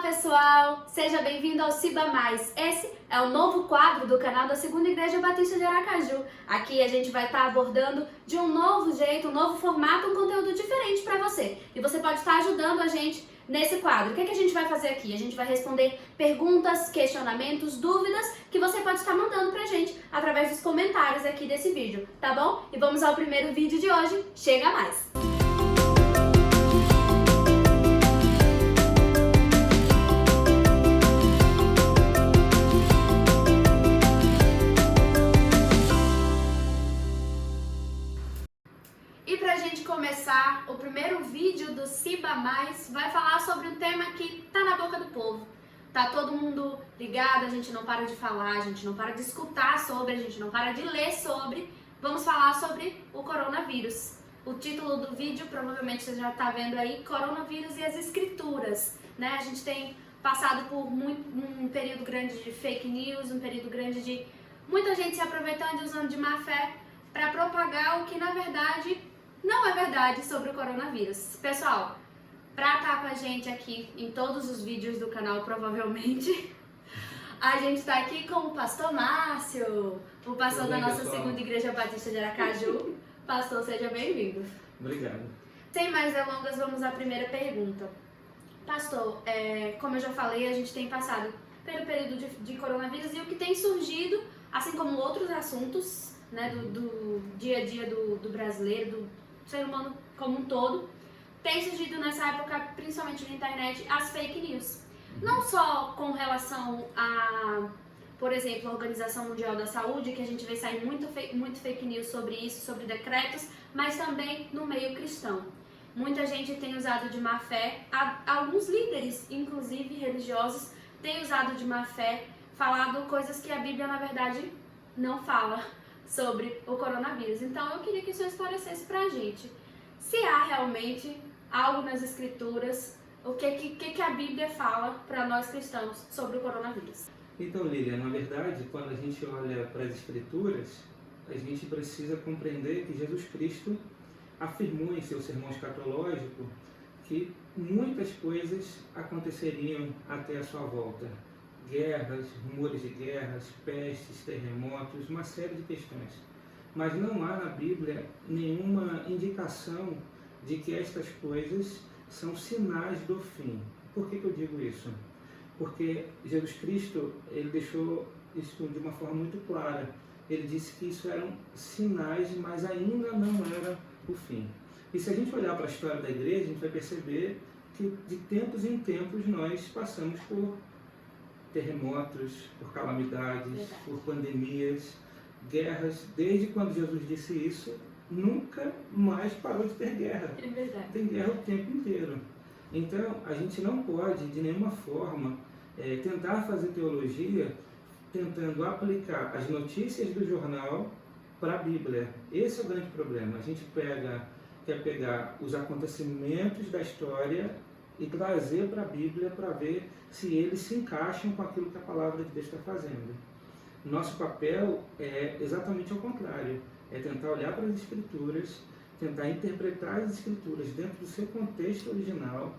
pessoal! Seja bem-vindo ao Ciba Mais. Esse é o novo quadro do canal da Segunda Igreja Batista de Aracaju. Aqui a gente vai estar abordando de um novo jeito, um novo formato, um conteúdo diferente para você. E você pode estar ajudando a gente nesse quadro. O que a gente vai fazer aqui? A gente vai responder perguntas, questionamentos, dúvidas que você pode estar mandando pra gente através dos comentários aqui desse vídeo, tá bom? E vamos ao primeiro vídeo de hoje. Chega mais! E pra gente começar, o primeiro vídeo do Ciba Mais vai falar sobre um tema que tá na boca do povo. Tá todo mundo ligado, a gente não para de falar, a gente não para de escutar sobre, a gente não para de ler sobre. Vamos falar sobre o coronavírus. O título do vídeo, provavelmente você já tá vendo aí, Coronavírus e as Escrituras, né? A gente tem passado por um período grande de fake news, um período grande de muita gente se aproveitando e usando de má fé para propagar o que na verdade não é verdade sobre o coronavírus. Pessoal, pra estar com a gente aqui em todos os vídeos do canal, provavelmente, a gente tá aqui com o pastor Márcio, o pastor da nossa Segunda Igreja Batista de Aracaju. Pastor, seja bem-vindo. Obrigado. Sem mais delongas, vamos à primeira pergunta. Pastor, como eu já falei, a gente tem passado pelo período de coronavírus e o que tem surgido, assim como outros assuntos, né, do dia a dia do brasileiro, do ser humano como um todo, tem surgido nessa época, principalmente na internet, as fake news. Não só com relação a, por exemplo, a Organização Mundial da Saúde, que a gente vê sair muito fake news sobre isso, sobre decretos, mas também no meio cristão. Muita gente tem usado de má fé, alguns líderes, inclusive religiosos, têm usado de má fé, falado coisas que a Bíblia, na verdade, não fala sobre o coronavírus. Então eu queria que o senhor esclarecesse pra gente se há realmente algo nas escrituras, o que a Bíblia fala para nós cristãos sobre o coronavírus. Então, Lilian, na verdade, quando a gente olha para as escrituras, a gente precisa compreender que Jesus Cristo afirmou em seu sermão escatológico que muitas coisas aconteceriam até a sua volta. Guerras, rumores de guerras, pestes, terremotos, uma série de questões. Mas não há na Bíblia nenhuma indicação de que estas coisas são sinais do fim. Por que eu digo isso? Porque Jesus Cristo, ele deixou isso de uma forma muito clara. Ele disse que isso eram sinais, mas ainda não era o fim. E se a gente olhar para a história da igreja, a gente vai perceber que de tempos em tempos nós passamos por terremotos, por calamidades, por pandemias, guerras. Desde quando Jesus disse isso, nunca mais parou de ter guerra. É verdade. Tem guerra o tempo inteiro. Então, a gente não pode, de nenhuma forma, tentar fazer teologia tentando aplicar as notícias do jornal para a Bíblia. Esse é o grande problema. A gente quer pegar os acontecimentos da história e trazer para a Bíblia para ver se eles se encaixam com aquilo que a palavra de Deus está fazendo. Nosso papel é exatamente ao contrário, é tentar olhar para as Escrituras, tentar interpretar as Escrituras dentro do seu contexto original,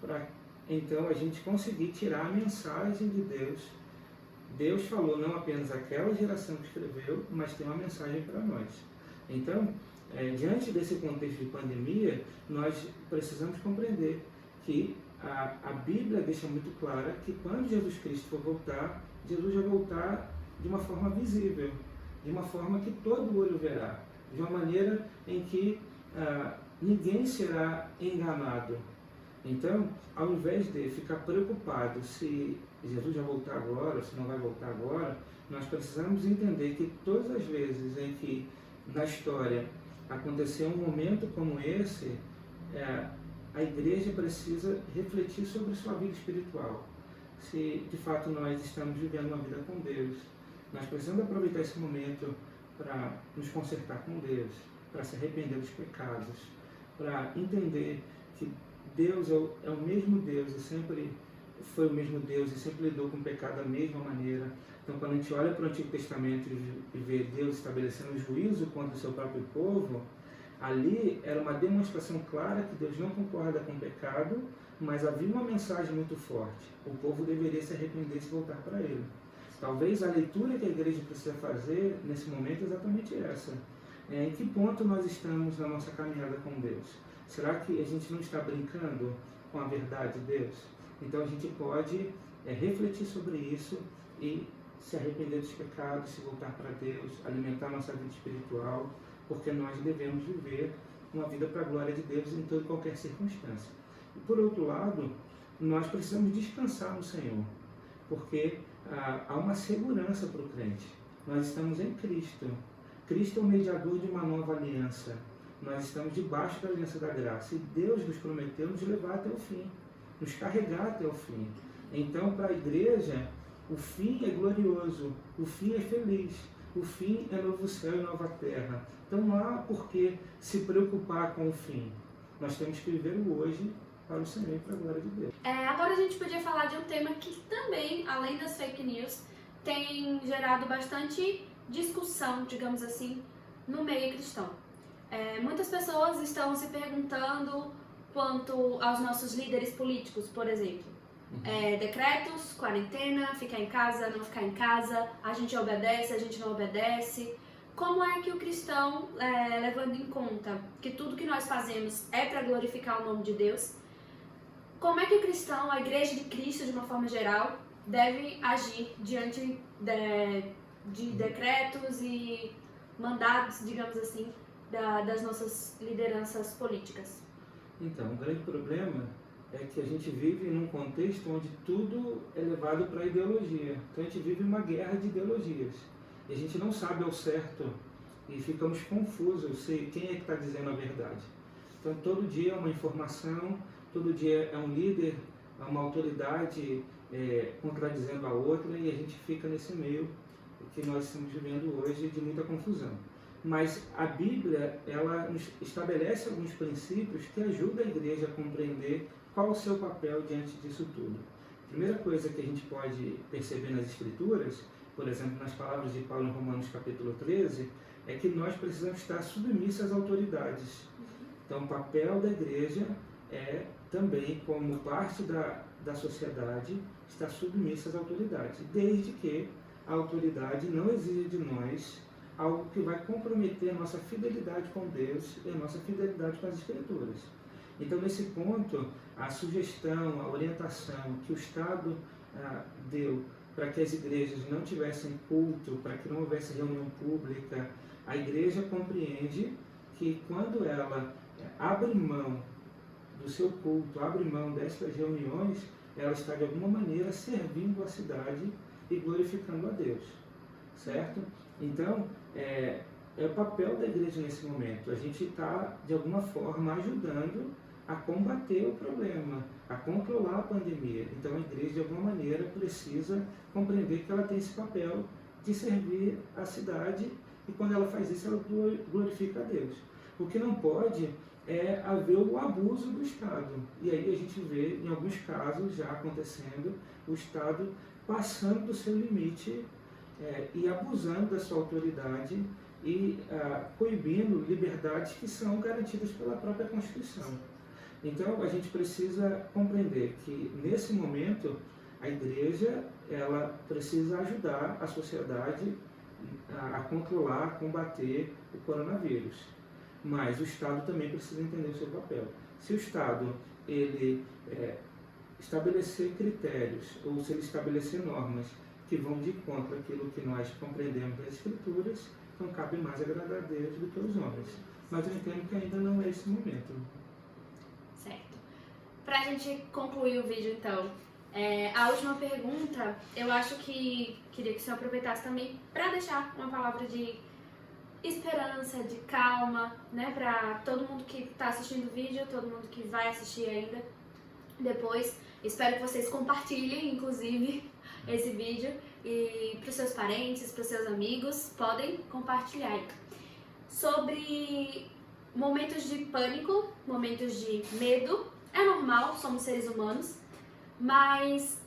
para então a gente conseguir tirar a mensagem de Deus. Deus falou não apenas àquela geração que escreveu, mas tem uma mensagem para nós. Então, diante desse contexto de pandemia, nós precisamos compreender que a Bíblia deixa muito clara que quando Jesus Cristo for voltar, Jesus vai voltar de uma forma visível, de uma forma que todo olho verá, de uma maneira em que ninguém será enganado. Então, ao invés de ficar preocupado se Jesus vai voltar agora ou se não vai voltar agora, nós precisamos entender que todas as vezes em que na história aconteceu um momento como esse, a igreja precisa refletir sobre sua vida espiritual. Se de fato nós estamos vivendo uma vida com Deus, nós precisamos aproveitar esse momento para nos consertar com Deus, para se arrepender dos pecados, para entender que Deus é o mesmo Deus e sempre foi o mesmo Deus e sempre lidou com o pecado da mesma maneira. Então, quando a gente olha para o Antigo Testamento e vê Deus estabelecendo juízo contra o seu próprio povo, ali era uma demonstração clara que Deus não concorda com o pecado, mas havia uma mensagem muito forte. O povo deveria se arrepender e se voltar para ele. Talvez a leitura que a igreja precisa fazer nesse momento é exatamente essa. Em que ponto nós estamos na nossa caminhada com Deus? Será que a gente não está brincando com a verdade de Deus? Então a gente pode refletir sobre isso e se arrepender dos pecados, se voltar para Deus, alimentar nossa vida espiritual, porque nós devemos viver uma vida para a glória de Deus em toda e qualquer circunstância. E por outro lado, nós precisamos descansar no Senhor, porque há uma segurança para o crente. Nós estamos em Cristo. Cristo é o mediador de uma nova aliança. Nós estamos debaixo da aliança da graça e Deus nos prometeu nos levar até o fim, nos carregar até o fim. Então, para a igreja, o fim é glorioso, o fim é feliz, o fim é novo céu e nova terra. Então não há por que se preocupar com o fim. Nós temos que viver o hoje para o Senhor e para a glória de Deus. Agora a gente podia falar de um tema que também, além das fake news, tem gerado bastante discussão, digamos assim, no meio cristão. Muitas pessoas estão se perguntando quanto aos nossos líderes políticos, por exemplo. Decretos, quarentena, ficar em casa, não ficar em casa, a gente obedece, a gente não obedece. Como é que o cristão, levando em conta que tudo que nós fazemos é para glorificar o nome de Deus, como é que o cristão, a igreja de Cristo de uma forma geral, deve agir diante de decretos e mandados, digamos assim, das nossas lideranças políticas? Então, o grande problema é que a gente vive num contexto onde tudo é levado para a ideologia. Então a gente vive uma guerra de ideologias. E a gente não sabe ao certo e ficamos confusos se quem é que está dizendo a verdade. Então todo dia é uma informação, todo dia é um líder, é uma autoridade contradizendo a outra e a gente fica nesse meio que nós estamos vivendo hoje de muita confusão. Mas a Bíblia, ela nos estabelece alguns princípios que ajudam a igreja a compreender qual o seu papel diante disso tudo. A primeira coisa que a gente pode perceber nas Escrituras, por exemplo, nas palavras de Paulo em Romanos capítulo 13, é que nós precisamos estar submissos às autoridades. Então, o papel da igreja é também, como parte da sociedade, estar submissa às autoridades, desde que a autoridade não exija de nós algo que vai comprometer a nossa fidelidade com Deus e a nossa fidelidade com as Escrituras. Então, nesse ponto, a sugestão, a orientação que o Estado deu para que as igrejas não tivessem culto, para que não houvesse reunião pública, a igreja compreende que quando ela abre mão do seu culto, abre mão destas reuniões, ela está de alguma maneira servindo a cidade e glorificando a Deus, certo? Então, é o papel da igreja nesse momento. A gente está, de alguma forma, ajudando a combater o problema, a controlar a pandemia. Então, a igreja, de alguma maneira, precisa compreender que ela tem esse papel de servir a cidade e, quando ela faz isso, ela glorifica a Deus. O que não pode é haver o abuso do Estado. E aí a gente vê, em alguns casos, já acontecendo, o Estado passando do seu limite e abusando da sua autoridade e coibindo liberdades que são garantidas pela própria Constituição. Então, a gente precisa compreender que, nesse momento, a igreja ela precisa ajudar a sociedade a controlar, a combater o coronavírus. Mas o Estado também precisa entender o seu papel. Se o Estado ele estabelecer critérios, ou se ele estabelecer normas que vão de encontro àquilo que nós compreendemos das Escrituras, então cabe mais agradar a Deus do que aos homens. Mas eu entendo que ainda não é esse momento. Certo. Para a gente concluir o vídeo, então, a última pergunta, eu acho que queria que o senhor aproveitasse também para deixar uma palavra de esperança, de calma, né, para todo mundo que está assistindo o vídeo, todo mundo que vai assistir ainda depois. Espero que vocês compartilhem, inclusive, esse vídeo e para os seus parentes, para os seus amigos, podem compartilhar aí. Sobre momentos de pânico, momentos de medo, é normal, somos seres humanos, mas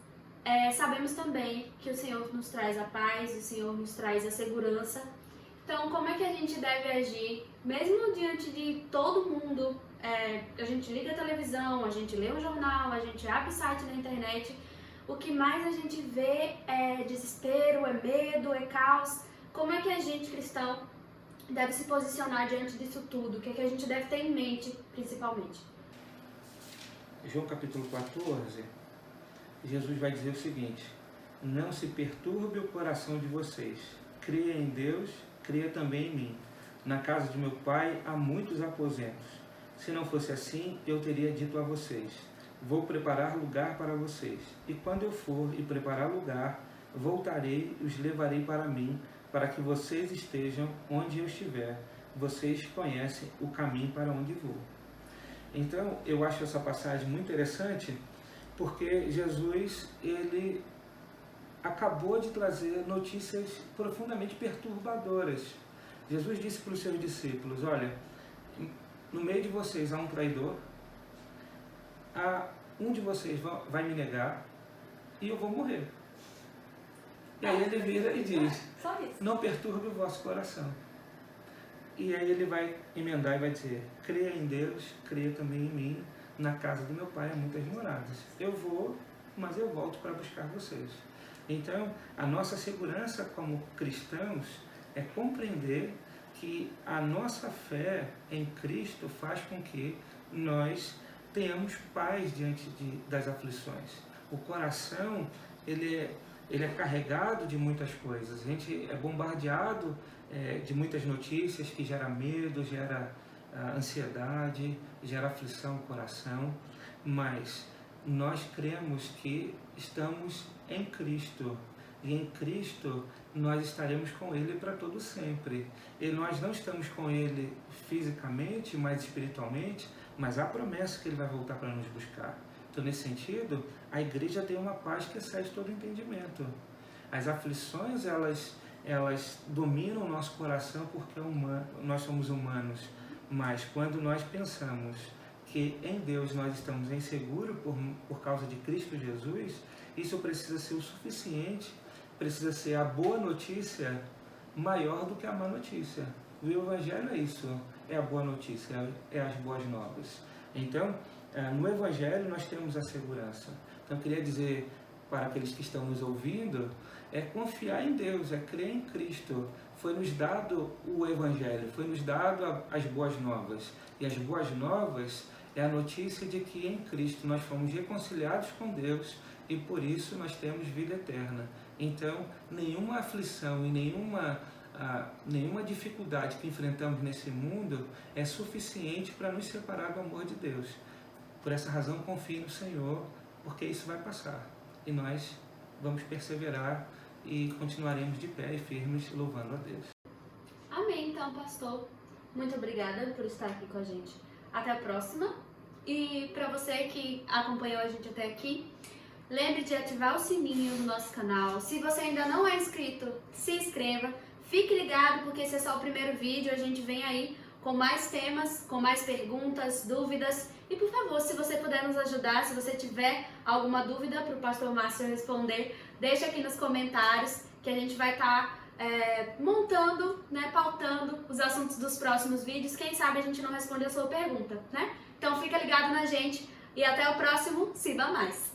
sabemos também que o Senhor nos traz a paz, o Senhor nos traz a segurança. Então, como é que a gente deve agir mesmo diante de todo mundo, a gente liga a televisão, a gente lê um jornal, a gente abre site na internet, o que mais a gente vê é desespero, é medo, é caos. Como é que a gente, cristão, deve se posicionar diante disso tudo? O que é que a gente deve ter em mente, principalmente? João capítulo 14, Jesus vai dizer o seguinte: não se perturbe o coração de vocês. Creia em Deus, creia também em mim. Na casa de meu pai há muitos aposentos. Se não fosse assim, eu teria dito a vocês: vou preparar lugar para vocês. E quando eu for e preparar lugar, voltarei e os levarei para mim, para que vocês estejam onde eu estiver. Vocês conhecem o caminho para onde vou. Então, eu acho essa passagem muito interessante, porque Jesus, ele acabou de trazer notícias profundamente perturbadoras. Jesus disse para os seus discípulos: olha, no meio de vocês há um traidor, um de vocês vai me negar e eu vou morrer. E aí ele vira e diz: não perturbe o vosso coração. E aí ele vai emendar e vai dizer: creia em Deus, creia também em mim. Na casa do meu pai há muitas moradas. Eu vou, mas eu volto para buscar vocês. Então, a nossa segurança como cristãos é compreender que a nossa fé em Cristo faz com que nós tenhamos paz diante das aflições. O coração, ele é carregado de muitas coisas. A gente é bombardeado de muitas notícias que gera medo, gera ansiedade, gera aflição no coração, mas nós cremos que estamos em Cristo, e em Cristo nós estaremos com Ele para todo sempre. E nós não estamos com Ele fisicamente, mas espiritualmente, mas há promessa que Ele vai voltar para nos buscar. Então, nesse sentido, a igreja tem uma paz que excede todo entendimento. As aflições, elas dominam o nosso coração porque nós somos humanos, mas quando nós pensamos que em Deus nós estamos em seguro por causa de Cristo Jesus, isso precisa ser o suficiente, precisa ser a boa notícia maior do que a má notícia. O Evangelho é isso, é a boa notícia, é as boas novas. Então, no Evangelho nós temos a segurança. Então, eu queria dizer para aqueles que estão nos ouvindo, é confiar em Deus, é crer em Cristo. Foi nos dado o Evangelho, foi nos dado as boas novas. E as boas novas é a notícia de que em Cristo nós fomos reconciliados com Deus e por isso nós temos vida eterna. Então, nenhuma aflição e nenhuma dificuldade que enfrentamos nesse mundo é suficiente para nos separar do amor de Deus. Por essa razão, confie no Senhor, porque isso vai passar. E nós vamos perseverar e continuaremos de pé e firmes louvando a Deus. Amém, então, pastor. Muito obrigada por estar aqui com a gente. Até a próxima. E para você que acompanhou a gente até aqui, lembre de ativar o sininho do nosso canal. Se você ainda não é inscrito, se inscreva. Fique ligado, porque esse é só o primeiro vídeo. A gente vem aí com mais temas, com mais perguntas, dúvidas. E por favor, se você puder nos ajudar, se você tiver alguma dúvida para o pastor Márcio responder, deixa aqui nos comentários que a gente vai estar montando, pautando os assuntos dos próximos vídeos. Quem sabe a gente não responde a sua pergunta, né? Então fica ligado na gente e até o próximo Siba Mais!